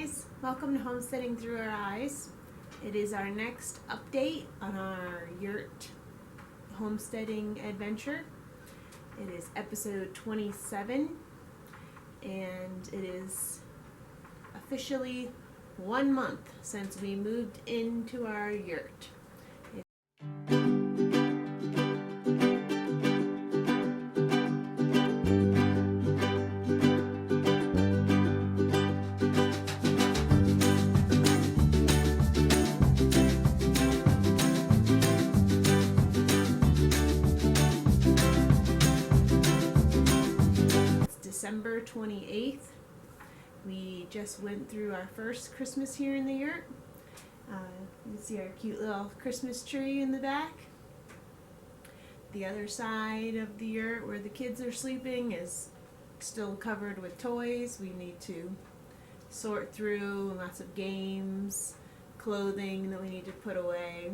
guys, welcome to Homesteading Through Our Eyes. It is our next update on our Yurt homesteading adventure. It is episode 27 and it is officially 1 month since we moved into our yurt. December 28th. We just went through our first Christmas here in the yurt. You can see our cute little Christmas tree in the back. The other side of the yurt where the kids are sleeping is still covered with toys. We need to sort through lots of games, clothing that we need to put away.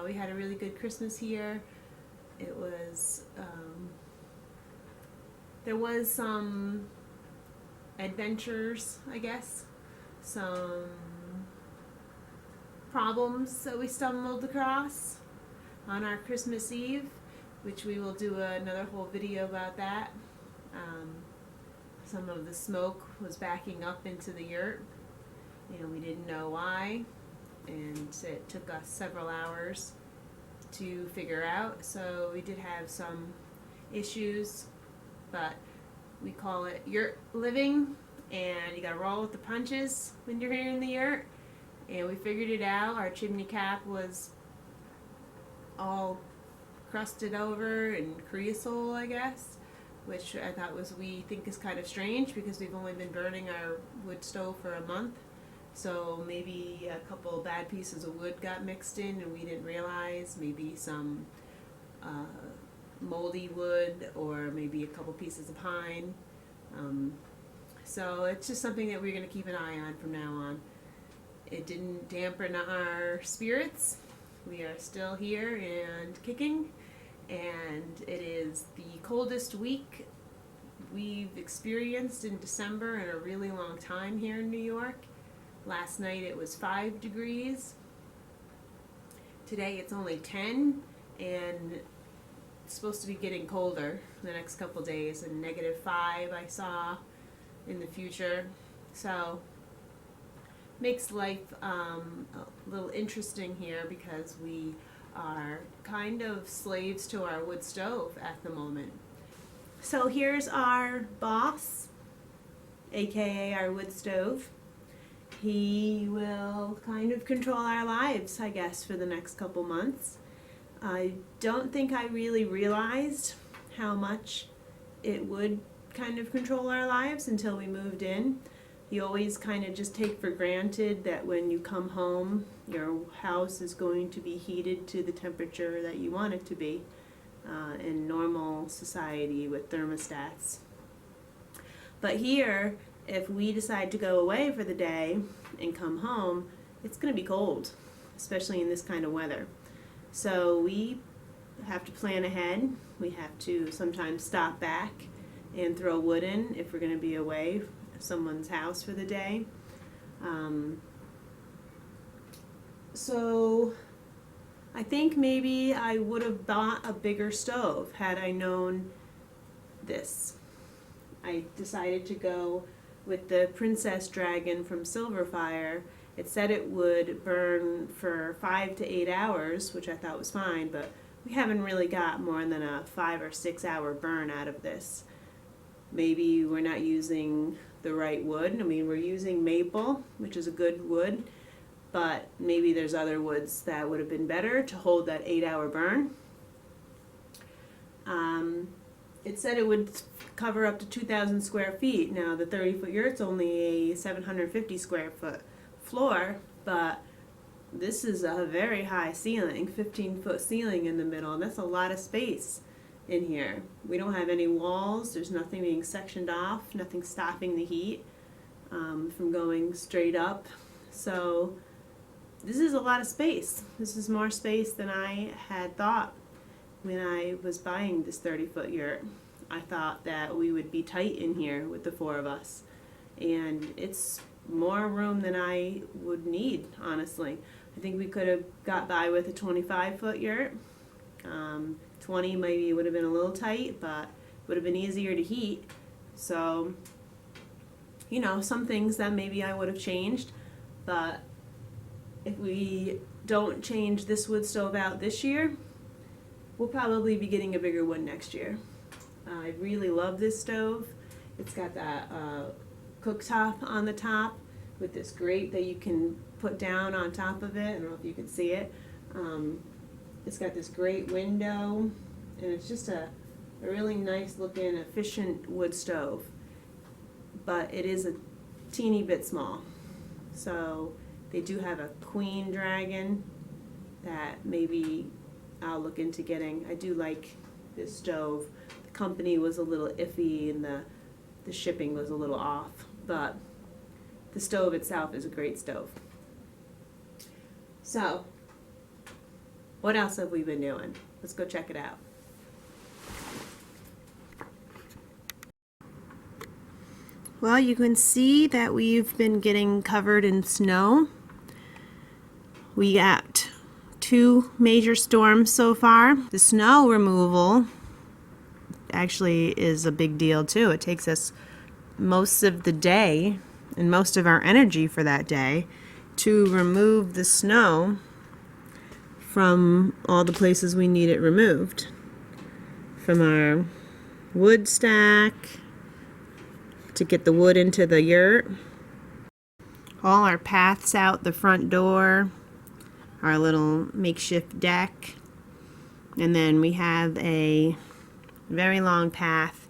We had a really good Christmas here. It was there was some adventures, I guess, some problems that we stumbled across on our Christmas Eve, which we will do another whole video about that. Some of the smoke was backing up into the yurt, and we didn't know why, and it took us several hours to figure out, so we did have some issues. But we call it yurt living, and you gotta roll with the punches when you're here in the yurt. And we figured it out. Our chimney cap was all crusted over and creosote, I guess, which I thought we think is kind of strange because we've only been burning our wood stove for a month. So maybe a couple bad pieces of wood got mixed in and we didn't realize. Maybe some moldy wood, or maybe a couple pieces of pine. So it's just something that we're going to keep an eye on from now on. It didn't dampen our spirits. We are still here and kicking, and it is the coldest week we've experienced in December in a really long time here in New York. Last night it was 5 degrees. Today it's only 10, and it's supposed to be getting colder the next couple days, and -5 I saw in the future. So makes life a little interesting here because we are kind of slaves to our wood stove at the moment. So here's our boss, aka our wood stove. He will kind of control our lives, I guess, for the next couple months. I don't think I really realized how much it would kind of control our lives until we moved in. You always kind of just take for granted that when you come home, your house is going to be heated to the temperature that you want it to be in normal society with thermostats. But here, if we decide to go away for the day and come home, it's going to be cold, especially in this kind of weather. So we have to plan ahead. We have to sometimes stop back and throw wood in if we're going to be away from someone's house for the day. So I think maybe I would have bought a bigger stove had I known this. I decided to go with the Princess Dragon from Silverfire. It said it would burn for 5 to 8 hours, which I thought was fine, but we haven't really got more than a 5 or 6 hour burn out of this. Maybe we're not using the right wood. I mean, we're using maple, which is a good wood, but maybe there's other woods that would have been better to hold that 8 hour burn. It said it would cover up to 2,000 square feet. Now, the 30-foot yurt's only a 750 square foot floor, but this is a very high ceiling, 15-foot ceiling in the middle. That's a lot of space in here. We don't have any walls. There's nothing being sectioned off, nothing stopping the heat from going straight up. So this is a lot of space. This is more space than I had thought when I was buying this 30-foot yurt. I thought that we would be tight in here with the 4 of us, and it's more room than I would need, honestly. I think we could have got by with a 25-foot yurt. 20 maybe would have been a little tight, but would have been easier to heat. So, you know, some things that maybe I would have changed, but if we don't change this wood stove out this year, we'll probably be getting a bigger one next year. I really love this stove. It's got that cooktop on the top with this grate that you can put down on top of it. I don't know if you can see it. It's got this great window, and it's just a really nice looking, efficient wood stove. But it is a teeny bit small. So they do have a queen dragon that maybe I'll look into getting. I do like this stove. The company was a little iffy and the shipping was a little off, but the stove itself is a great stove. So, what else have we been doing? Let's go check it out. Well, you can see that we've been getting covered in snow. We got 2 major storms so far. The snow removal actually is a big deal too. It takes us most of the day and most of our energy for that day to remove the snow from all the places we need it removed. From our wood stack, to get the wood into the yurt, all our paths out the front door, our little makeshift deck, and then we have a very long path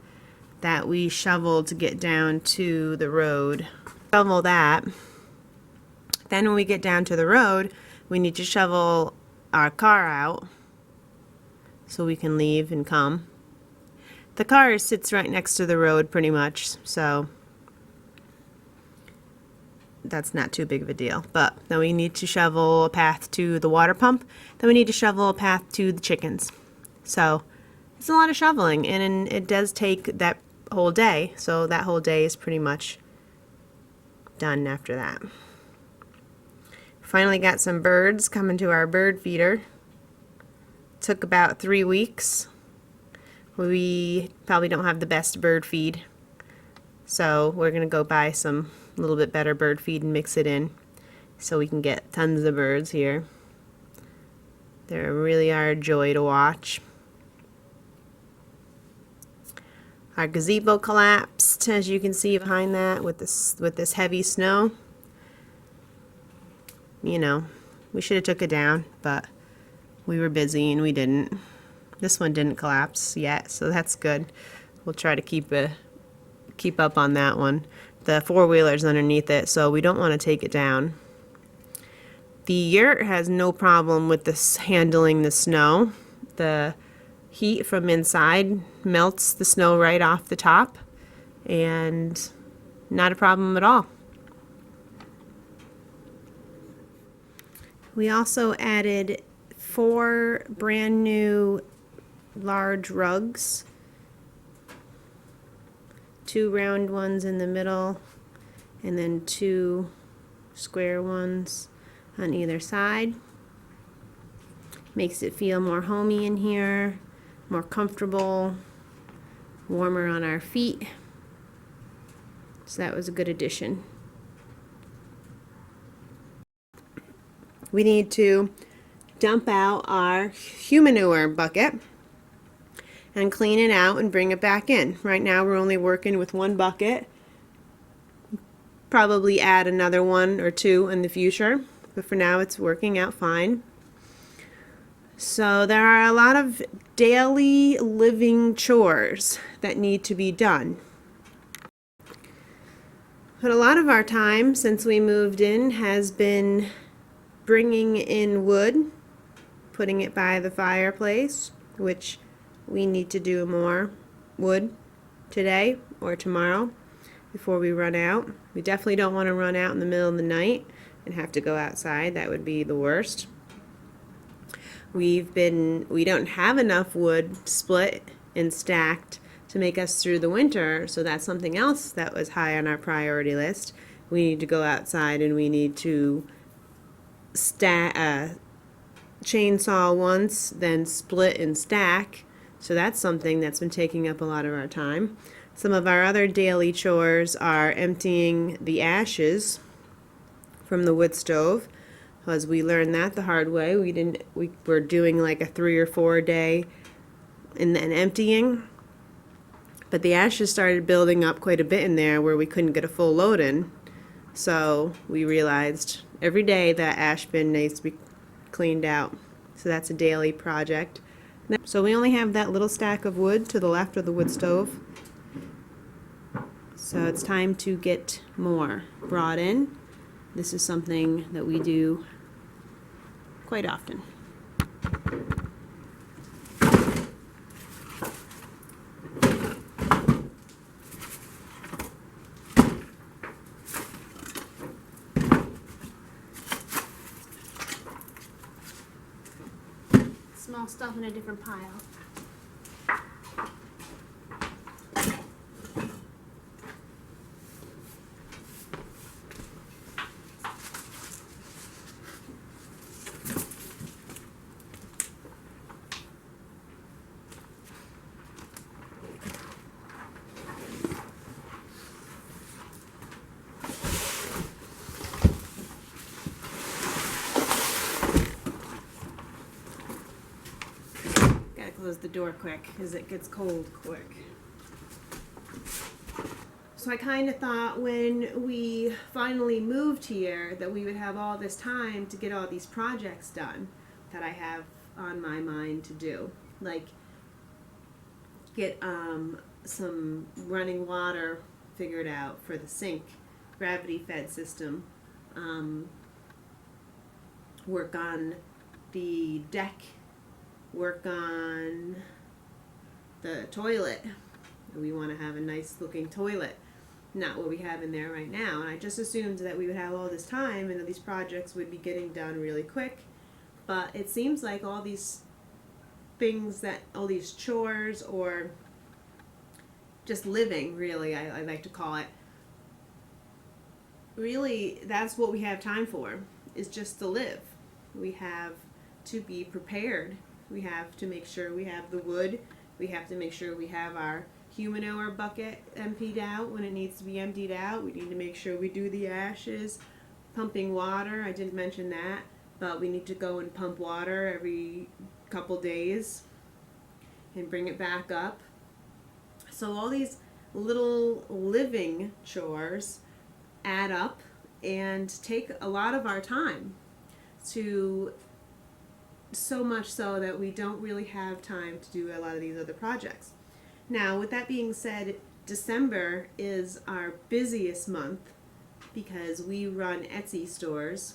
that we shovel to get down to the road. Shovel that. Then when we get down to the road, we need to shovel our car out so we can leave and come. The car sits right next to the road pretty much, so that's not too big of a deal. But then we need to shovel a path to the water pump. Then we need to shovel a path to the chickens. So it's a lot of shoveling, and it does take that whole day. So that whole day is pretty much done after that. Finally got some birds coming to our bird feeder. Took about 3 weeks. We probably don't have the best bird feed, so we're gonna go buy some little bit better bird feed and mix it in so we can get tons of birds here. They really are a joy to watch. Our gazebo collapsed, as you can see behind that, with this heavy snow. You know, we should have took it down, but we were busy and we didn't. This one didn't collapse yet, so that's good. We'll try to keep up on that one. The 4-wheeler's underneath it, so we don't want to take it down. The yurt has no problem with this handling the snow. The heat from inside melts the snow right off the top, and not a problem at all. We also added 4 brand new large rugs, 2 round ones in the middle, and then 2 square ones on either side. Makes it feel more homey in here, more comfortable, warmer on our feet. So that was a good addition. We need to dump out our humanure bucket and clean it out and bring it back in. Right now we're only working with 1 bucket. Probably add another 1 or 2 in the future, but for now it's working out fine. So there are a lot of daily living chores that need to be done. But a lot of our time since we moved in has been bringing in wood, putting it by the fireplace, which we need to do more wood today or tomorrow before we run out. We definitely don't want to run out in the middle of the night and have to go outside. That would be the worst. We don't have enough wood split and stacked to make us through the winter, so that's something else that was high on our priority list. we need to go outside and we need to chainsaw once, then split and stack. So that's something that's been taking up a lot of our time. Some of our other daily chores are emptying the ashes from the wood stove, because we learned that the hard way. We were doing like a 3 or 4 day and then emptying, but the ashes started building up quite a bit in there where we couldn't get a full load in. So we realized every day that ash bin needs to be cleaned out. So that's a daily project. So we only have that little stack of wood to the left of the wood stove. So it's time to get more brought in. This is something that we do quite often. Small stuff in a different pile. Close the door quick because it gets cold quick. So I kind of thought when we finally moved here that we would have all this time to get all these projects done that I have on my mind to do, like get some running water figured out for the sink, gravity fed system, work on the deck, work on the toilet. We want to have a nice looking toilet, not what we have in there right now. And I just assumed that we would have all this time and that these projects would be getting done really quick. But it seems like all these things, all these chores, or just living, really, I like to call it, really that's what we have time for, is just to live. We have to be prepared. We have to make sure we have the wood. We have to make sure we have our manure bucket emptied out when it needs to be emptied out. We need to make sure we do the ashes, pumping water. I didn't mention that, but we need to go and pump water every couple days and bring it back up. So all these little living chores add up and take a lot of our time, to so much so that we don't really have time to do a lot of these other projects. Now, with that being said, December is our busiest month because we run Etsy stores,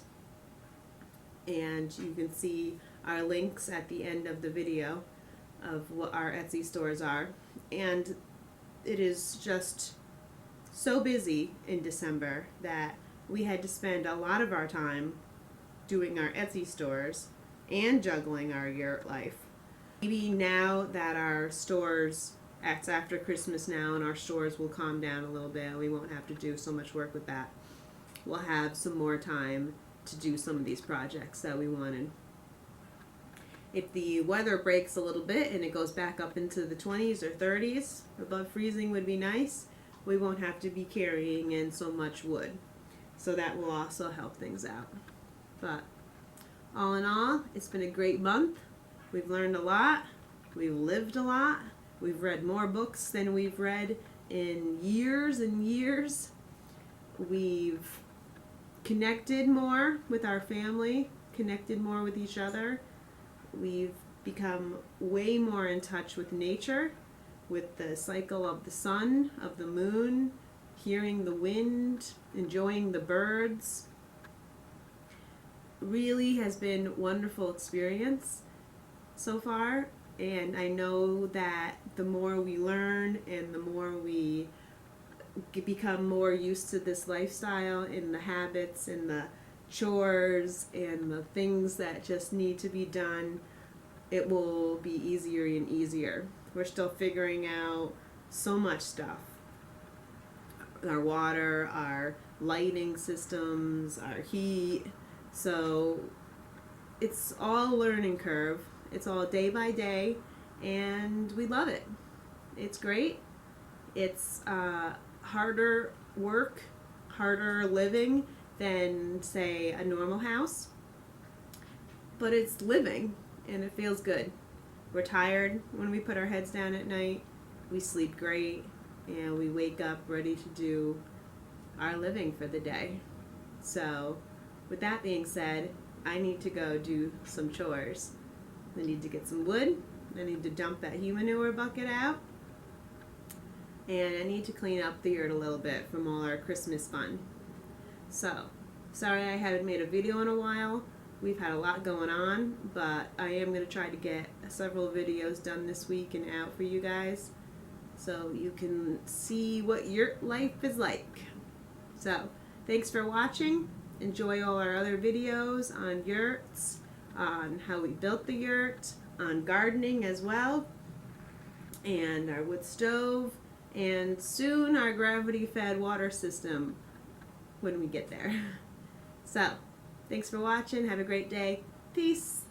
and you can see our links at the end of the video of what our Etsy stores are. And it is just so busy in December that we had to spend a lot of our time doing our Etsy stores and juggling our Yurt life. Maybe now that our stores, it's after Christmas now, and our stores will calm down a little bit, we won't have to do so much work with that. We'll have some more time to do some of these projects that we wanted. If the weather breaks a little bit and it goes back up into the 20s or 30s, above freezing would be nice, we won't have to be carrying in so much wood. So that will also help things out. But all in all, it's been a great month. We've learned a lot. We've lived a lot. We've read more books than we've read in years and years. We've connected more with our family, connected more with each other. We've become way more in touch with nature, with the cycle of the sun, of the moon, hearing the wind, enjoying the birds. Really has been a wonderful experience so far, and I know that the more we learn and the more we become more used to this lifestyle and the habits and the chores and the things that just need to be done, it will be easier and easier. We're still figuring out so much stuff. Our water, our lighting systems, our heat. So it's all a learning curve. It's all day by day, and we love it. It's great. It's harder work, harder living than, say, a normal house, but it's living and it feels good. We're tired when we put our heads down at night. We sleep great, and we wake up ready to do our living for the day. So, with that being said, I need to go do some chores. I need to get some wood. I need to dump that human manure bucket out. And I need to clean up the yurt a little bit from all our Christmas fun. So, sorry I haven't made a video in a while. We've had a lot going on, but I am going to try to get several videos done this week and out for you guys, so you can see what yurt life is like. So, thanks for watching. Enjoy all our other videos on yurts, on how we built the yurt, on gardening as well, and our wood stove, and soon our gravity-fed water system when we get there. So, thanks for watching. Have a great day. Peace.